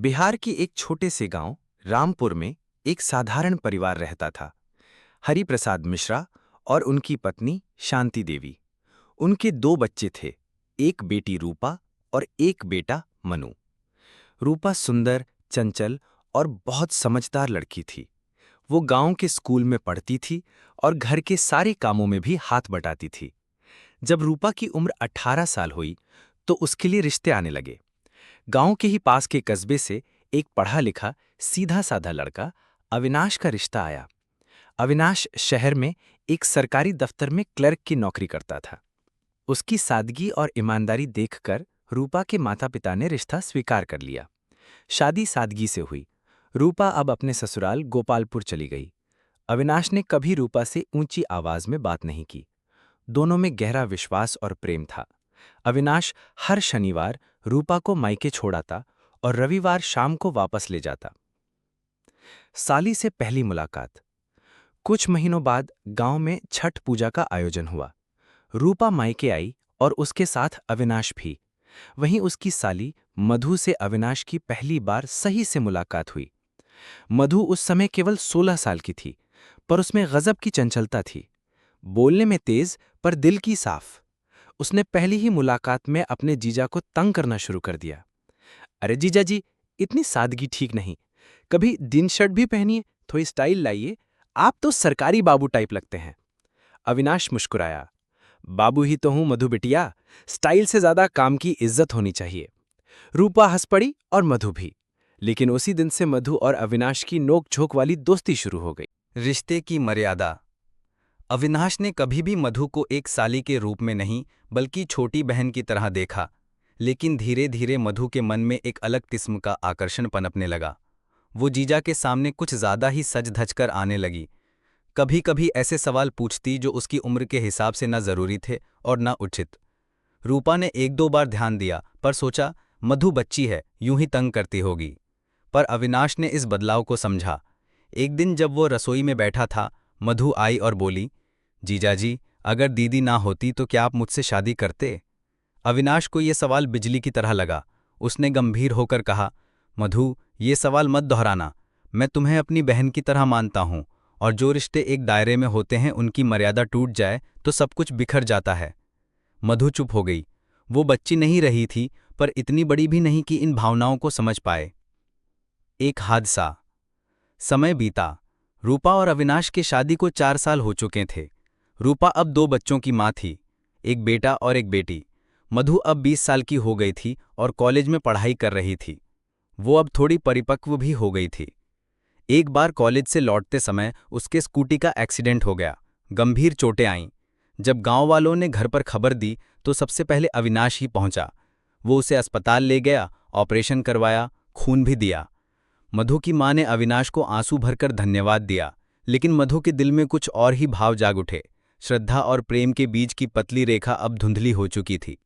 बिहार की एक छोटे से गांव रामपुर में एक साधारण परिवार रहता था। हरि प्रसाद मिश्रा और उनकी पत्नी शांति देवी। उनके दो बच्चे थे, एक बेटी रूपा और एक बेटा मनु। रूपा सुंदर, चंचल और बहुत समझदार लड़की थी। वो गांव के स्कूल में पढ़ती थी और घर के सारे कामों में भी हाथ बटाती थी। जब रूपा की उम्र 18 साल हुई तो उसके लिए रिश्ते आने लगे। गांव के ही पास के कस्बे से एक पढ़ा लिखा सीधा साधा लड़का अविनाश का रिश्ता आया। अविनाश शहर में एक सरकारी दफ्तर में क्लर्क की नौकरी करता था। उसकी सादगी और ईमानदारी देखकर रूपा के माता पिता ने रिश्ता स्वीकार कर लिया। शादी सादगी से हुई। रूपा अब अपने ससुराल गोपालपुर चली गई। अविनाश ने कभी रूपा से ऊंची आवाज में बात नहीं की। दोनों में गहरा विश्वास और प्रेम था। अविनाश हर शनिवार रूपा को मायके छोड़ आता और रविवार शाम को वापस ले जाता। साली से पहली मुलाकात। कुछ महीनों बाद गांव में छठ पूजा का आयोजन हुआ। रूपा मायके आई और उसके साथ अविनाश भी। वहीं उसकी साली मधु से अविनाश की पहली बार सही से मुलाकात हुई। मधु उस समय केवल 16 साल की थी, पर उसमें गजब की चंचलता थी। बोलने में तेज पर दिल की साफ। उसने पहली ही मुलाकात में अपने जीजा को तंग करना शुरू कर दिया। अरे जीजा जी, इतनी सादगी ठीक नहीं। कभी दिन शर्ट भी पहनिए, थोड़ी स्टाइल लाइए। आप तो सरकारी बाबू टाइप लगते हैं। अविनाश मुस्कुराया। बाबू ही तो हूं मधु बिटिया, स्टाइल से ज्यादा काम की इज्जत होनी चाहिए। रूपा हंस पड़ी और मधु भी। लेकिन उसी दिन से मधु और अविनाश की नोक-झोंक वाली दोस्ती शुरू हो गई। रिश्ते की मर्यादा। अविनाश ने कभी भी मधु को एक साली के रूप में नहीं बल्कि छोटी बहन की तरह देखा, लेकिन धीरे धीरे मधु के मन में एक अलग किस्म का आकर्षण पनपने लगा। वो जीजा के सामने कुछ ज्यादा ही सज धज कर आने लगी। कभी कभी ऐसे सवाल पूछती जो उसकी उम्र के हिसाब से न जरूरी थे और न उचित। रूपा ने एक दो बार ध्यान दिया पर सोचा मधु बच्ची है, यूं ही तंग करती होगी। पर अविनाश ने इस बदलाव को समझा। एक दिन जब वो रसोई में बैठा था, मधु आई और बोली, जीजाजी, अगर दीदी ना होती तो क्या आप मुझसे शादी करते? अविनाश को ये सवाल बिजली की तरह लगा। उसने गंभीर होकर कहा, मधु, ये सवाल मत दोहराना। मैं तुम्हें अपनी बहन की तरह मानता हूं, और जो रिश्ते एक दायरे में होते हैं उनकी मर्यादा टूट जाए तो सब कुछ बिखर जाता है। मधु चुप हो गई। वो बच्ची नहीं रही थी, पर इतनी बड़ी भी नहीं कि इन भावनाओं को समझ पाए। एक हादसा। समय बीता। रूपा और अविनाश की शादी को 4 साल हो चुके थे। रूपा अब 2 बच्चों की मां थी, एक बेटा और एक बेटी। मधु अब 20 साल की हो गई थी और कॉलेज में पढ़ाई कर रही थी। वो अब थोड़ी परिपक्व भी हो गई थी। एक बार कॉलेज से लौटते समय उसके स्कूटी का एक्सीडेंट हो गया। गंभीर चोटें आईं। जब गांव वालों ने घर पर खबर दी तो सबसे पहले अविनाश ही पहुंचा। वो उसे अस्पताल ले गया, ऑपरेशन करवाया, खून भी दिया। मधु की मां ने अविनाश को आंसू भरकर धन्यवाद दिया, लेकिन मधु के दिल में कुछ और ही भाव जाग उठे। श्रद्धा और प्रेम के बीच की पतली रेखा अब धुंधली हो चुकी थी।